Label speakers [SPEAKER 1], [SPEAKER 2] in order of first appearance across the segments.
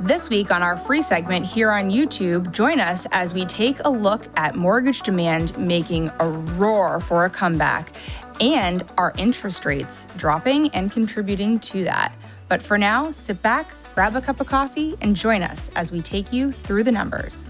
[SPEAKER 1] This week on our free segment here on YouTube, join us as we take a look at mortgage demand making a roar for a comeback and our interest rates dropping and contributing to that. But for now, sit back, grab a cup of coffee, and join us as we take you through the numbers.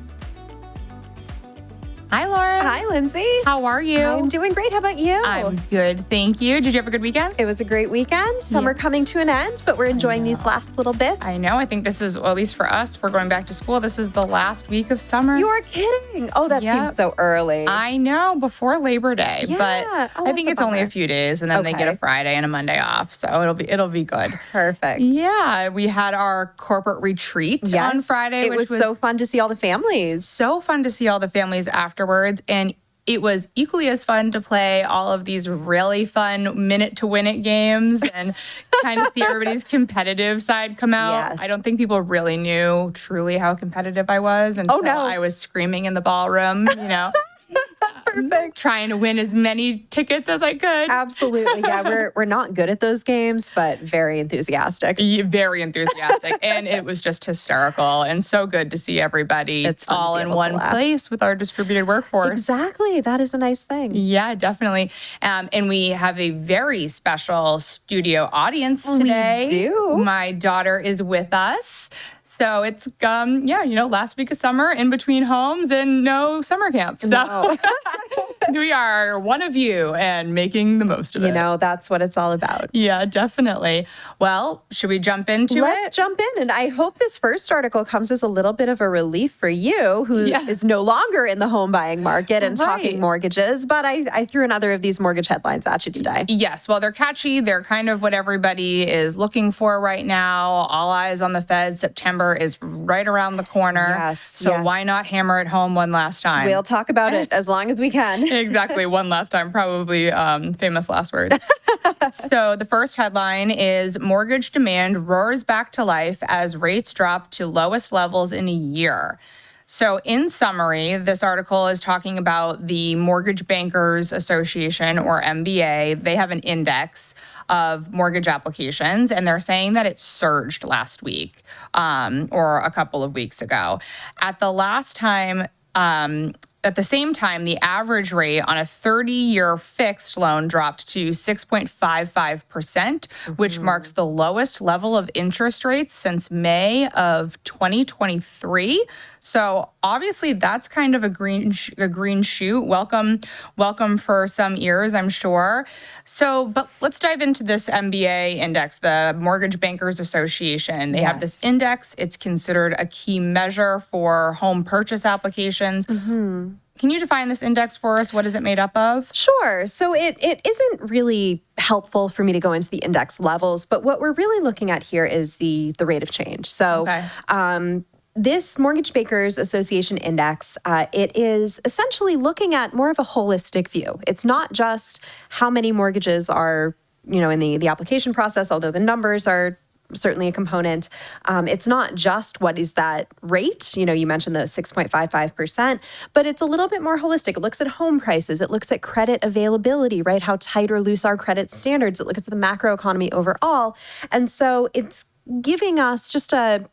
[SPEAKER 1] Hi, Laura.
[SPEAKER 2] Hi, Lyndsay.
[SPEAKER 1] How are you?
[SPEAKER 2] I'm doing great. How about you?
[SPEAKER 1] I'm good, thank you. Did you have a good weekend?
[SPEAKER 2] It was a great weekend. Summer coming to an end, but we're enjoying these last little bits.
[SPEAKER 1] I know. I think this is, well, at least for us, we're going back to school. This is the last week of summer.
[SPEAKER 2] You're kidding. Oh, that seems so early.
[SPEAKER 1] I know, before Labor Day, but I think it's only a few days, and then they get a Friday and a Monday off, so it'll be good.
[SPEAKER 2] Perfect.
[SPEAKER 1] Yeah, we had our corporate retreat on Friday.
[SPEAKER 2] It was so fun to see all the families.
[SPEAKER 1] So fun to see all the families afterwards, and it was equally as fun to play all of these really fun minute to win it games and kind of see everybody's competitive side come out.
[SPEAKER 2] Yes.
[SPEAKER 1] I don't think people really knew truly how competitive I was until I was screaming in the ballroom,
[SPEAKER 2] Perfect.
[SPEAKER 1] Trying to win as many tickets as I could.
[SPEAKER 2] Absolutely. Yeah, we're not good at those games, but very enthusiastic.
[SPEAKER 1] Very enthusiastic. And it was just hysterical and so good to see everybody all in one place with our distributed workforce.
[SPEAKER 2] Exactly. That is a nice thing.
[SPEAKER 1] Yeah, definitely. And we have a very special studio audience today.
[SPEAKER 2] We do.
[SPEAKER 1] My daughter is with us. So it's, last week of summer in between homes and no summer camp. So we are one of you and making the most of it.
[SPEAKER 2] That's what it's all about.
[SPEAKER 1] Yeah, definitely. Well, should we jump into it?
[SPEAKER 2] Let's jump in. And I hope this first article comes as a little bit of a relief for you who is no longer in the home buying market and talking mortgages. But I threw another of these mortgage headlines at you today.
[SPEAKER 1] Yes. Well, they're catchy. They're kind of what everybody is looking for right now. All eyes on the Fed. September is right around the corner.
[SPEAKER 2] Yes.
[SPEAKER 1] So why not hammer it home one last time?
[SPEAKER 2] We'll talk about it as long as we can.
[SPEAKER 1] Exactly. One last time. Probably famous last words. So the first headline is mortgage demand roars back to life as rates drop to lowest levels in a year. So in summary, this article is talking about the Mortgage Bankers Association, or MBA. They have an index of mortgage applications, and they're saying that it surged last week or a couple of weeks ago. At the same time, the average rate on a 30-year fixed loan dropped to 6.55%, which marks the lowest level of interest rates since May of 2023. So obviously, that's kind of a green shoot. Welcome for some ears, I'm sure. So, but let's dive into this MBA index, the Mortgage Bankers Association. They have this index. It's considered a key measure for home purchase applications. Mm-hmm. Can you define this index for us? What is it made up of?
[SPEAKER 2] Sure. So it isn't really helpful for me to go into the index levels, but what we're really looking at here is the rate of change. So this Mortgage Bankers Association index, it is essentially looking at more of a holistic view. It's not just how many mortgages are, in the application process, although the numbers are certainly a component. It's not just what is that rate. You mentioned the 6.55%, but it's a little bit more holistic. It looks at home prices. It looks at credit availability, right? How tight or loose are credit standards. It looks at the macroeconomy overall. And so it's giving us just a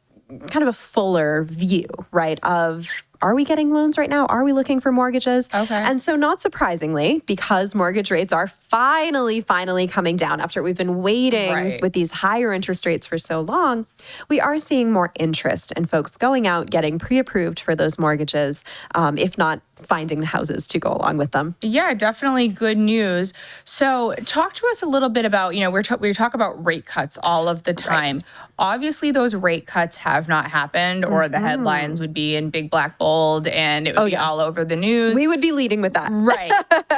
[SPEAKER 2] kind of a fuller view, right, of are we getting loans right now? Are we looking for mortgages?
[SPEAKER 1] Okay.
[SPEAKER 2] And so not surprisingly, because mortgage rates are finally coming down after we've been waiting with these higher interest rates for so long, we are seeing more interest in folks going out, getting pre-approved for those mortgages, if not finding the houses to go along with them.
[SPEAKER 1] Yeah, definitely good news. So talk to us a little bit about, we talk about rate cuts all of the time. Right. Obviously, those rate cuts have not happened, or the headlines would be in big black bold and it would be all over the news.
[SPEAKER 2] We would be leading with that.
[SPEAKER 1] Right.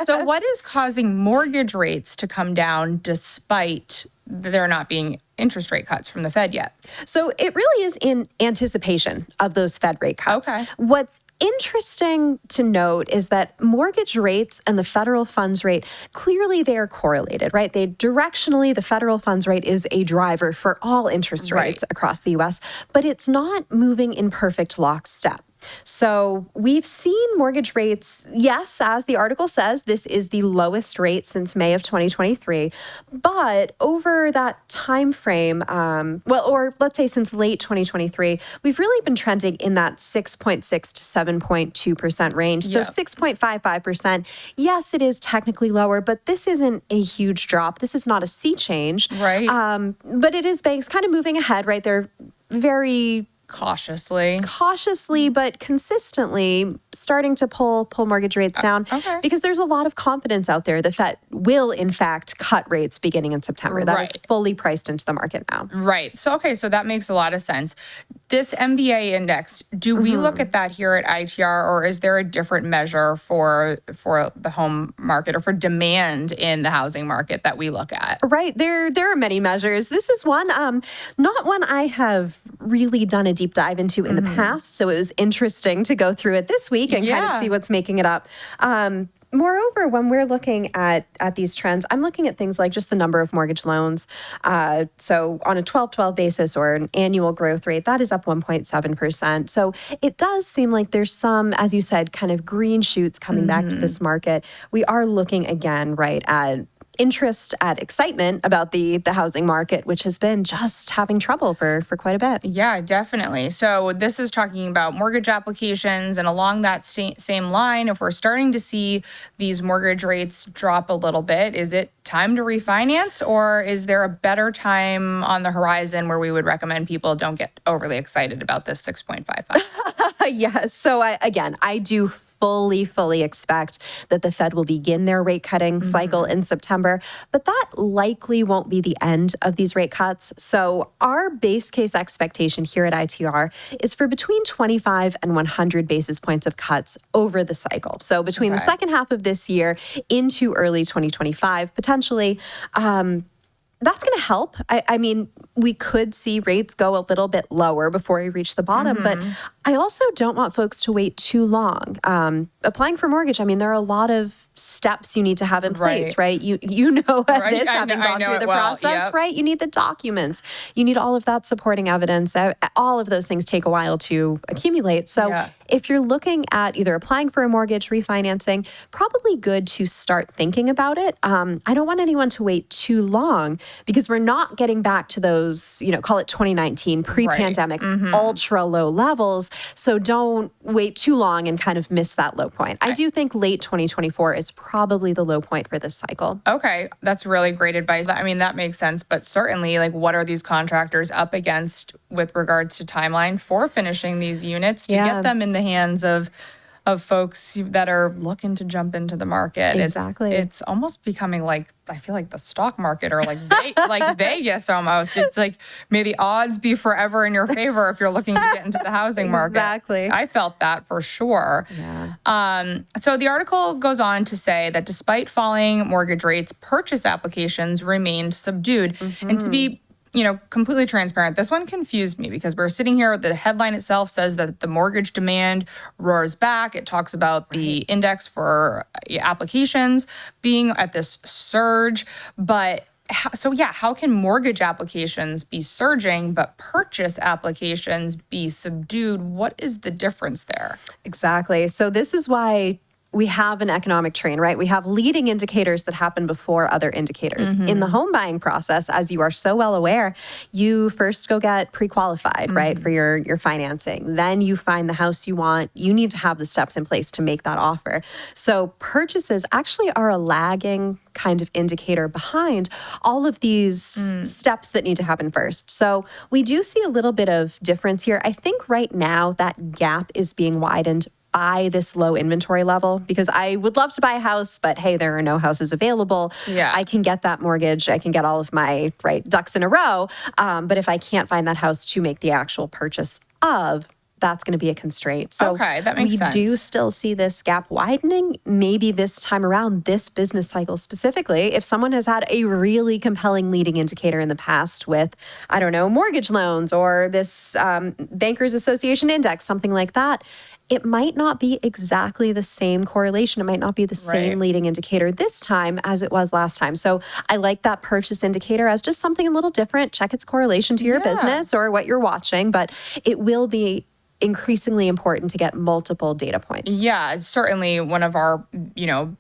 [SPEAKER 1] So what is causing mortgage rates to come down despite there not being interest rate cuts from the Fed yet?
[SPEAKER 2] So it really is in anticipation of those Fed rate cuts.
[SPEAKER 1] Okay.
[SPEAKER 2] What's interesting to note is that mortgage rates and the federal funds rate, clearly they are correlated, right? Directionally, the federal funds rate is a driver for all interest rates across the U.S., but it's not moving in perfect lockstep. So we've seen mortgage rates, yes, as the article says, this is the lowest rate since May of 2023. But over that time frame, or let's say since late 2023, we've really been trending in that 6.6 to 7.2% range. So 6.55%, yes, it is technically lower, but this isn't a huge drop. This is not a sea change.
[SPEAKER 1] Right.
[SPEAKER 2] But it is banks kind of moving ahead, right? They're very cautiously, but consistently starting to pull mortgage rates down because there's a lot of confidence out there. The Fed will, in fact, cut rates beginning in September. That is fully priced into the market now.
[SPEAKER 1] Right. So, so that makes a lot of sense. This MBA index, do we look at that here at ITR, or is there a different measure for the home market or for demand in the housing market that we look at?
[SPEAKER 2] Right. There are many measures. This is one, not one I have really done a deep dive into in the past. So it was interesting to go through it this week and kind of see what's making it up. Moreover, when we're looking at these trends, I'm looking at things like just the number of mortgage loans. So on a 12-12 basis or an annual growth rate, that is up 1.7%. So it does seem like there's some, as you said, kind of green shoots coming back to this market. We are looking again, right, at interest, at excitement about the housing market, which has been just having trouble for quite a bit.
[SPEAKER 1] Yeah, definitely. So this is talking about mortgage applications, and along that same line, if we're starting to see these mortgage rates drop a little bit, is it time to refinance, or is there a better time on the horizon where we would recommend people don't get overly excited about this 6.55?
[SPEAKER 2] Yes. So I do fully expect that the Fed will begin their rate cutting cycle in September, but that likely won't be the end of these rate cuts. So our base case expectation here at ITR is for between 25 and 100 basis points of cuts over the cycle. So between the second half of this year into early 2025, potentially, that's going to help. I mean, we could see rates go a little bit lower before we reach the bottom, but I also don't want folks to wait too long. Applying for mortgage, I mean, there are a lot of steps you need to have in place, right? You know this, having gone through the process, right? You need the documents. You need all of that supporting evidence. All of those things take a while to accumulate. So if you're looking at either applying for a mortgage, refinancing, probably good to start thinking about it. I don't want anyone to wait too long because we're not getting back to those, call it 2019 pre-pandemic ultra low levels. So don't wait too long and kind of miss that low point. I do think late 2024 is probably the low point for this cycle.
[SPEAKER 1] Okay, that's really great advice. I mean, that makes sense, but certainly, what are these contractors up against with regards to timeline for finishing these units to get them in the hands of folks that are looking to jump into the market?
[SPEAKER 2] Exactly.
[SPEAKER 1] It's almost becoming I feel like the stock market or like Vegas almost. It's like, may the odds be forever in your favor if you're looking to get into the housing market.
[SPEAKER 2] Exactly.
[SPEAKER 1] I felt that for sure.
[SPEAKER 2] Yeah.
[SPEAKER 1] So the article goes on to say that despite falling mortgage rates, purchase applications remained subdued. And to be completely transparent, this one confused me because we're sitting here, the headline itself says that the mortgage demand roars back. It talks about the index for applications being at this surge. But how can mortgage applications be surging, but purchase applications be subdued? What is the difference there?
[SPEAKER 2] Exactly. So this is why we have an economic train, right? We have leading indicators that happen before other indicators. In the home buying process, as you are so well aware, you first go get pre-qualified, right, for your financing. Then you find the house you want. You need to have the steps in place to make that offer. So purchases actually are a lagging kind of indicator behind all of these steps that need to happen first. So we do see a little bit of difference here. I think right now that gap is being widened by this low inventory level, because I would love to buy a house, but hey, there are no houses available. I can get that mortgage. I can get all of my ducks in a row. But if I can't find that house to make the actual purchase of, that's going to be a constraint. So
[SPEAKER 1] that makes sense.
[SPEAKER 2] We do still see this gap widening. Maybe this time around, this business cycle specifically, if someone has had a really compelling leading indicator in the past with, I don't know, mortgage loans or this Bankers Association index, something like that, it might not be exactly the same correlation. It might not be the same leading indicator this time as it was last time. So I like that purchase indicator as just something a little different. Check its correlation to your business or what you're watching, but it will be increasingly important to get multiple data points.
[SPEAKER 1] Yeah, it's certainly one of our,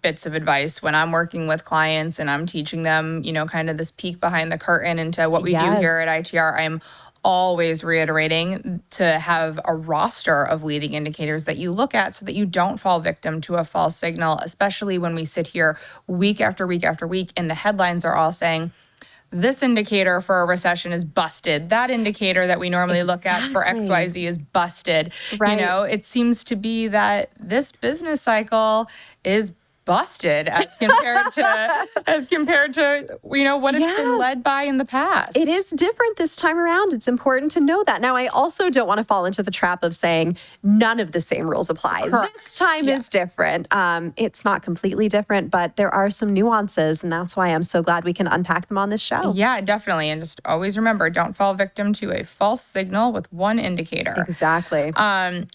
[SPEAKER 1] bits of advice when I'm working with clients and I'm teaching them, kind of this peek behind the curtain into what we do here at ITR. I'm always reiterating to have a roster of leading indicators that you look at so that you don't fall victim to a false signal, especially when we sit here week after week after week and the headlines are all saying, this indicator for a recession is busted. That indicator that we normally look at for XYZ is busted.
[SPEAKER 2] Right.
[SPEAKER 1] It seems to be that this business cycle is busted as compared to what it's been led by in the past.
[SPEAKER 2] It is different this time around. It's important to know that. Now, I also don't want to fall into the trap of saying none of the same rules apply.
[SPEAKER 1] Correct.
[SPEAKER 2] This time is different. It's not completely different, but there are some nuances, and that's why I'm so glad we can unpack them on this show.
[SPEAKER 1] Yeah, definitely. And just always remember, don't fall victim to a false signal with one indicator.
[SPEAKER 2] Exactly.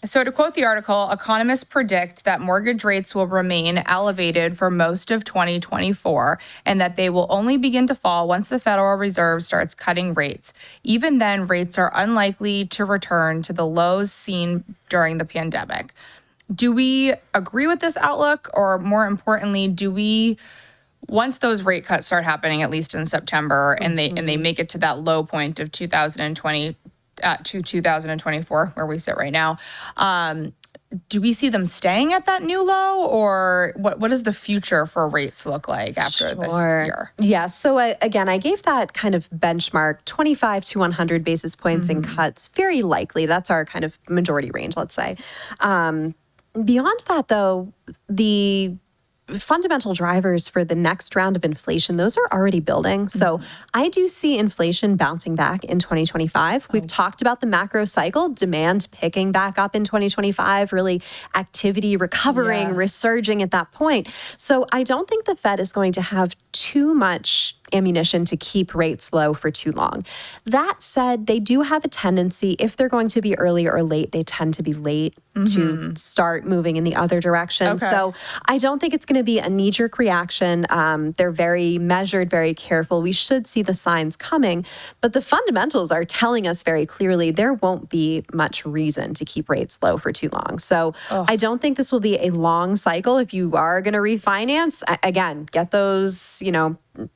[SPEAKER 1] So to quote the article, economists predict that mortgage rates will remain elevated for most of 2024 and that they will only begin to fall once the Federal Reserve starts cutting rates. Even then, rates are unlikely to return to the lows seen during the pandemic. Do we agree with this outlook? Or more importantly, once those rate cuts start happening, at least in September, and they make it to that low point of 2020 to 2024, where we sit right now, do we see them staying at that new low, or what does the future for rates look like after this year?
[SPEAKER 2] Yeah. So again, I gave that kind of benchmark, 25 to 100 basis points in cuts. Very likely. That's our kind of majority range, let's say. Beyond that, though, the fundamental drivers for the next round of inflation, those are already building. So I do see inflation bouncing back in 2025. We've talked about the macro cycle, demand picking back up in 2025, really activity recovering, resurging at that point. So I don't think the Fed is going to have too much ammunition to keep rates low for too long. That said, they do have a tendency, if they're going to be early or late, they tend to be late to start moving in the other direction.
[SPEAKER 1] Okay.
[SPEAKER 2] So I don't think it's going to be a knee-jerk reaction. They're very measured, very careful. We should see the signs coming, but the fundamentals are telling us very clearly there won't be much reason to keep rates low for too long. So I don't think this will be a long cycle. If you are going to refinance, again, get those,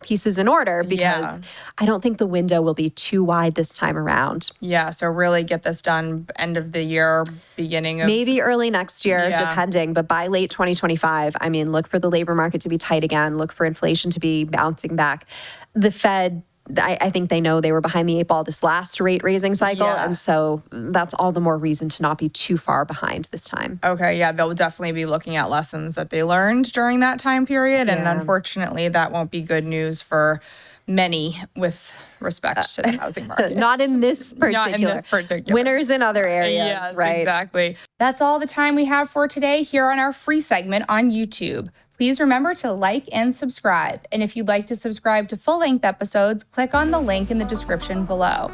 [SPEAKER 2] pieces in order, because I don't think the window will be too wide this time around.
[SPEAKER 1] Yeah, so really get this done end of the year, beginning of...
[SPEAKER 2] Maybe early next year, depending, but by late 2025, look for the labor market to be tight again, look for inflation to be bouncing back. The Fed, I think they know they were behind the eight ball this last rate raising cycle, and so that's all the more reason to not be too far behind this time.
[SPEAKER 1] Okay, yeah, they'll definitely be looking at lessons that they learned during that time period, and unfortunately, that won't be good news for many with respect to the housing market.
[SPEAKER 2] Not in this particular. Winners in other areas,
[SPEAKER 1] yes,
[SPEAKER 2] right?
[SPEAKER 1] Exactly. That's all the time we have for today here on our free segment on YouTube. Please remember to like and subscribe. And if you'd like to subscribe to full-length episodes, click on the link in the description below.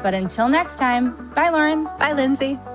[SPEAKER 1] But until next time, bye, Lauren.
[SPEAKER 2] Bye, Lyndsay.